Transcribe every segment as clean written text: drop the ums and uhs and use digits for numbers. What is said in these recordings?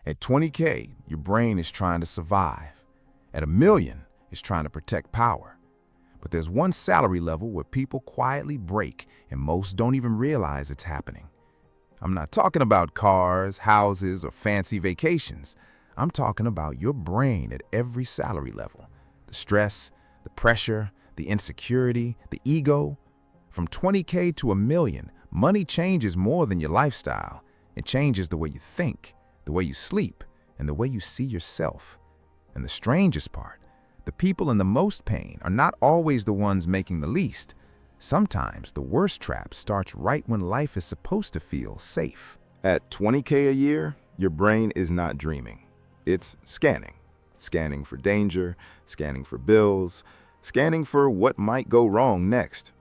At 20K, your brain is trying to survive. At a million, it's trying to protect power. But there's one salary level where people quietly break and most don't even realize it's happening. I'm not talking about cars, houses, or fancy vacations. I'm talking about your brain at every salary level. The stress, the pressure, the insecurity, the ego. From 20K to a million, money changes more than your lifestyle. It changes the way you think, the way you sleep, and the way you see yourself. And the strangest part, the people in the most pain are not always the ones making the least. Sometimes the worst trap starts right when life is supposed to feel safe. At 20K a year, your brain is not dreaming. It's scanning. Scanning for danger, scanning for bills, scanning for what might go wrong next.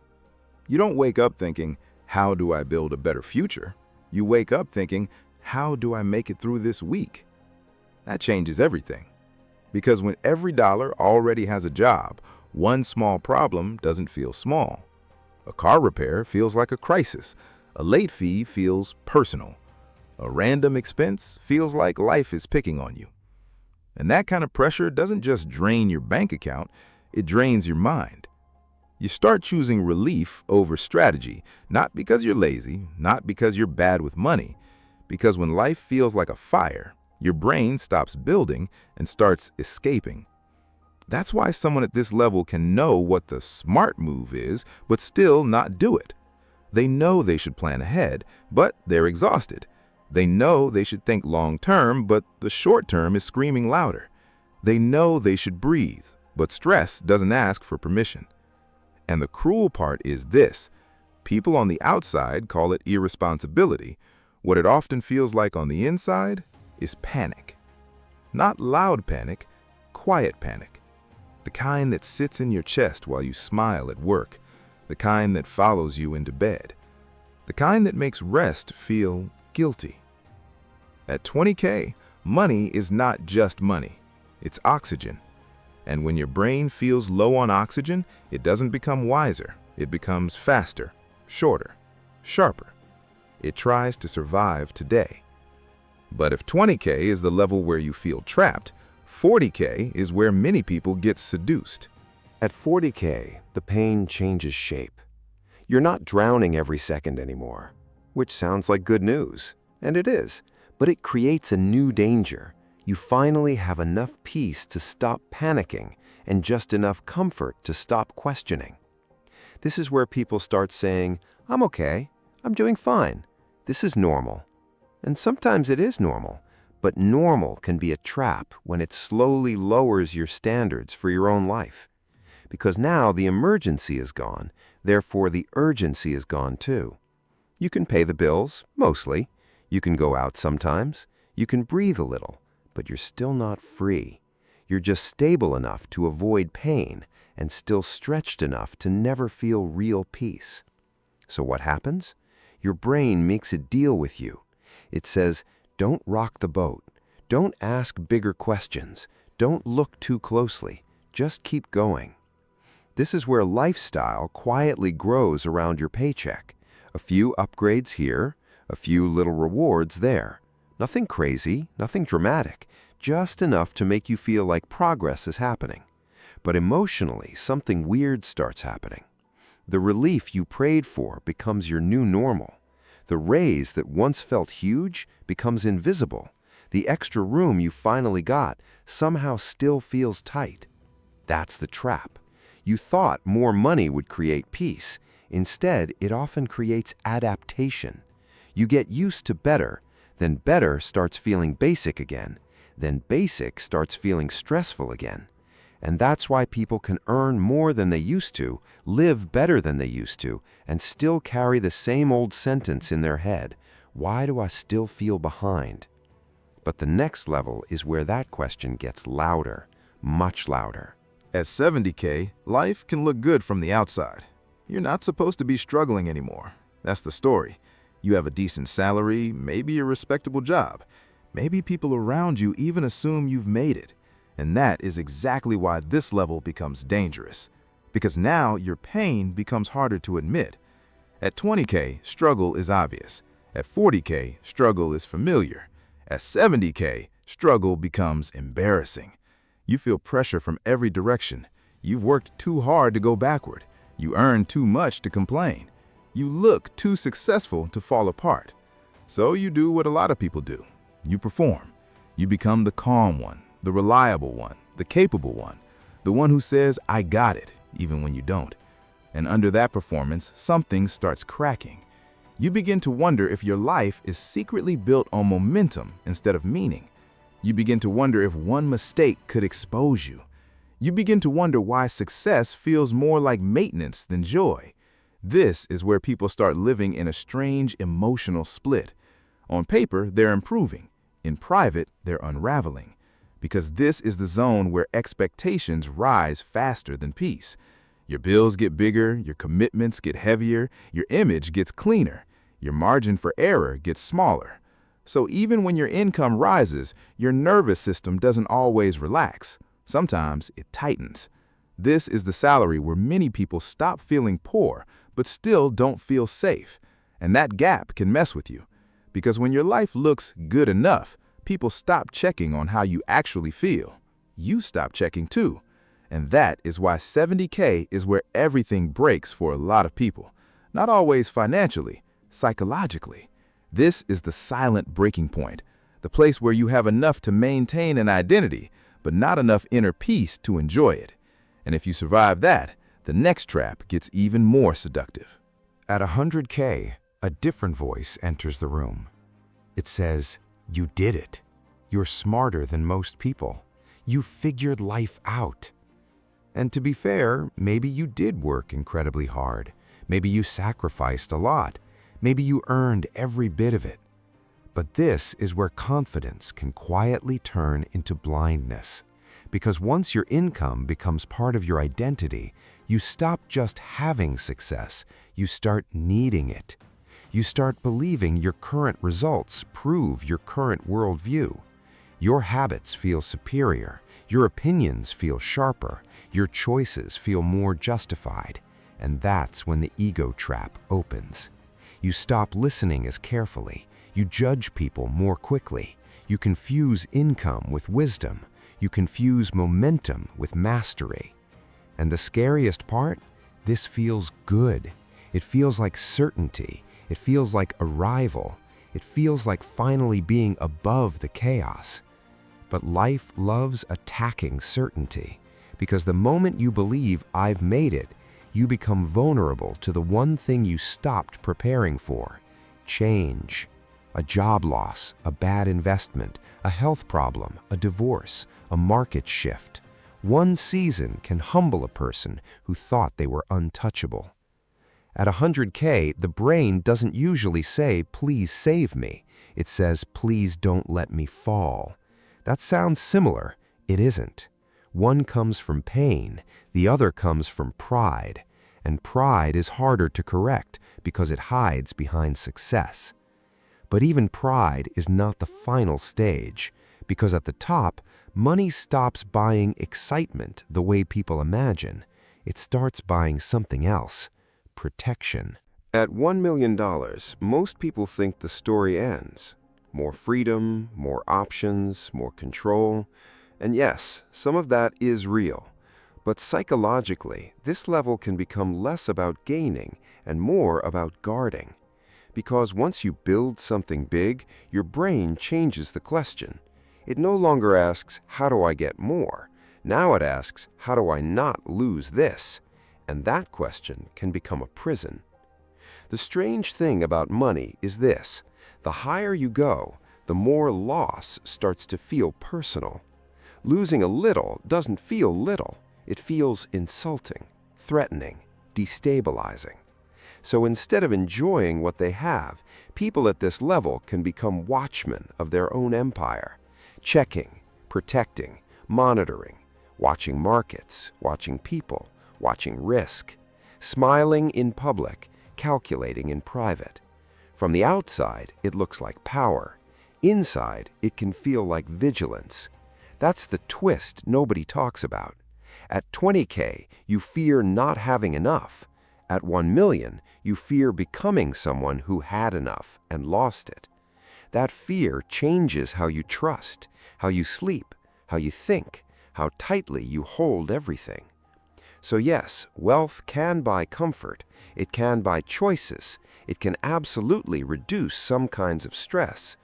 You don't wake up thinking, how do I build a better future? You wake up thinking, how do I make it through this week? That changes everything. Because when every dollar already has a job, one small problem doesn't feel small. A car repair feels like a crisis. A late fee feels personal. A random expense feels like life is picking on you. And that kind of pressure doesn't just drain your bank account, it drains your mind. You start choosing relief over strategy, not because you're lazy, not because you're bad with money, because when life feels like a fire, your brain stops building and starts escaping. That's why someone at this level can know what the smart move is, but still not do it. They know they should plan ahead, but they're exhausted. They know they should think long-term, but the short-term is screaming louder. They know they should breathe, but stress doesn't ask for permission. And the cruel part is this. People on the outside call it irresponsibility. What it often feels like on the inside is panic. Not loud panic, quiet panic. The kind that sits in your chest while you smile at work. The kind that follows you into bed. The kind that makes rest feel guilty. At 20K, money is not just money. It's oxygen. And when your brain feels low on oxygen, it doesn't become wiser. It becomes faster, shorter, sharper. It tries to survive today. But if 20K is the level where you feel trapped, 40K is where many people get seduced. At 40K, the pain changes shape. You're not drowning every second anymore, which sounds like good news, and it is, but it creates a new danger. You finally have enough peace to stop panicking and just enough comfort to stop questioning. This is where people start saying, I'm okay, I'm doing fine, this is normal. And sometimes it is normal, but normal can be a trap when it slowly lowers your standards for your own life. Because now the emergency is gone, therefore the urgency is gone too. You can pay the bills, mostly. You can go out sometimes. You can breathe a little, but you're still not free. You're just stable enough to avoid pain and still stretched enough to never feel real peace. So what happens? Your brain makes a deal with you. It says, don't rock the boat. Don't ask bigger questions. Don't look too closely. Just keep going. This is where lifestyle quietly grows around your paycheck. A few upgrades here, a few little rewards there. Nothing crazy, nothing dramatic, just enough to make you feel like progress is happening. But emotionally, something weird starts happening. The relief you prayed for becomes your new normal. The raise that once felt huge becomes invisible. The extra room you finally got somehow still feels tight. That's the trap. You thought more money would create peace. Instead, it often creates adaptation. You get used to better, then better starts feeling basic again, then basic starts feeling stressful again. And that's why people can earn more than they used to, live better than they used to, and still carry the same old sentence in their head. Why do I still feel behind? But the next level is where that question gets louder, much louder. At 70K, life can look good from the outside. You're not supposed to be struggling anymore. That's the story. You have a decent salary, maybe a respectable job. Maybe people around you even assume you've made it. And that is exactly why this level becomes dangerous. Because now your pain becomes harder to admit. At 20K, struggle is obvious. At 40K, struggle is familiar. At 70K, Struggle becomes embarrassing. You feel pressure from every direction. You've worked too hard to go backward. You earn too much to complain. You look too successful to fall apart. So you do what a lot of people do. You perform. You become the calm one, the reliable one, the capable one, the one who says, "I got it," even when you don't. And under that performance, something starts cracking. You begin to wonder if your life is secretly built on momentum instead of meaning. You begin to wonder if one mistake could expose you. You begin to wonder why success feels more like maintenance than joy. This is where people start living in a strange emotional split. On paper, they're improving. In private, they're unraveling. Because this is the zone where expectations rise faster than peace. Your bills get bigger, your commitments get heavier, your image gets cleaner, your margin for error gets smaller. So even when your income rises, your nervous system doesn't always relax. Sometimes it tightens. This is the salary where many people stop feeling poor, but still don't feel safe. And that gap can mess with you. Because when your life looks good enough, people stop checking on how you actually feel. You stop checking too. And that is why 70K is where everything breaks for a lot of people. Not always financially, psychologically. This is the silent breaking point, the place where you have enough to maintain an identity, but not enough inner peace to enjoy it. And if you survive that, the next trap gets even more seductive. At 100K, a different voice enters the room. It says, "You did it. You're smarter than most people. You figured life out." And to be fair, maybe you did work incredibly hard. Maybe you sacrificed a lot. Maybe you earned every bit of it. But this is where confidence can quietly turn into blindness. Because once your income becomes part of your identity, you stop just having success, you start needing it. You start believing your current results prove your current worldview. Your habits feel superior, your opinions feel sharper, your choices feel more justified. And that's when the ego trap opens. You stop listening as carefully. You judge people more quickly. You confuse income with wisdom. You confuse momentum with mastery. And the scariest part? This feels good. It feels like certainty. It feels like arrival. It feels like finally being above the chaos. But life loves attacking certainty, because the moment you believe "I've made it," you become vulnerable to the one thing you stopped preparing for: change. A job loss, a bad investment, a health problem, a divorce, a market shift. One season can humble a person who thought they were untouchable. At 100K, the brain doesn't usually say, "Please save me." It says, "Please don't let me fall." That sounds similar. It isn't. One comes from pain, the other comes from pride. And pride is harder to correct because it hides behind success. But even pride is not the final stage, because at the top, money stops buying excitement the way people imagine. It starts buying something else: protection. At $1 million, most people think the story ends. More freedom, more options, more control. And yes, some of that is real. But psychologically, this level can become less about gaining and more about guarding. Because once you build something big, your brain changes the question. It no longer asks, "How do I get more?" Now it asks, "How do I not lose this?" And that question can become a prison. The strange thing about money is this: the higher you go, the more loss starts to feel personal. Losing a little doesn't feel little. It feels insulting, threatening, destabilizing. So instead of enjoying what they have, people at this level can become watchmen of their own empire, checking, protecting, monitoring, watching markets, watching people, watching risk, smiling in public, calculating in private. From the outside, it looks like power. Inside, it can feel like vigilance. That's the twist nobody talks about. At 20K, you fear not having enough. At 1 million, you fear becoming someone who had enough and lost it. That fear changes how you trust, how you sleep, how you think, how tightly you hold everything. So yes, wealth can buy comfort, it can buy choices, it can absolutely reduce some kinds of stress,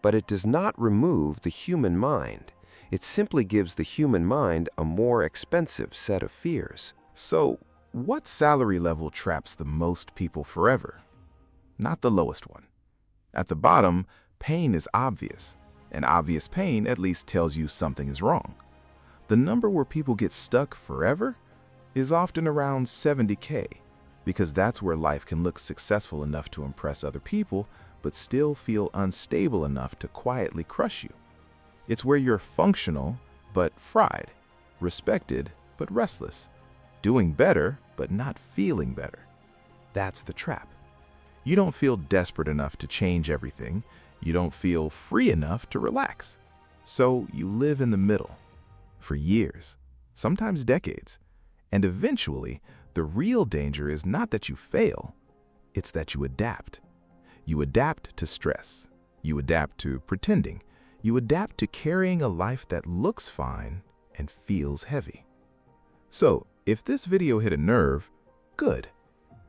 but it does not remove the human mind. It simply gives the human mind a more expensive set of fears. So, what salary level traps the most people forever? Not the lowest one. At the bottom, pain is obvious, and obvious pain at least tells you something is wrong. The number where people get stuck forever is often around 70K, because that's where life can look successful enough to impress other people, but still feel unstable enough to quietly crush you. It's where you're functional, but fried, respected, but restless, doing better, but not feeling better. That's the trap. You don't feel desperate enough to change everything. You don't feel free enough to relax. So you live in the middle for years, sometimes decades. And eventually, the real danger is not that you fail, it's that you adapt. You adapt to stress. You adapt to pretending. You adapt to carrying a life that looks fine and feels heavy. So, if this video hit a nerve, good.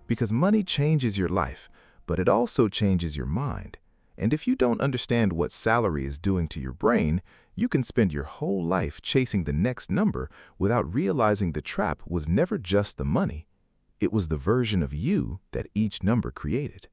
Because money changes your life, but it also changes your mind. And if you don't understand what salary is doing to your brain, you can spend your whole life chasing the next number without realizing the trap was never just the money. It was the version of you that each number created.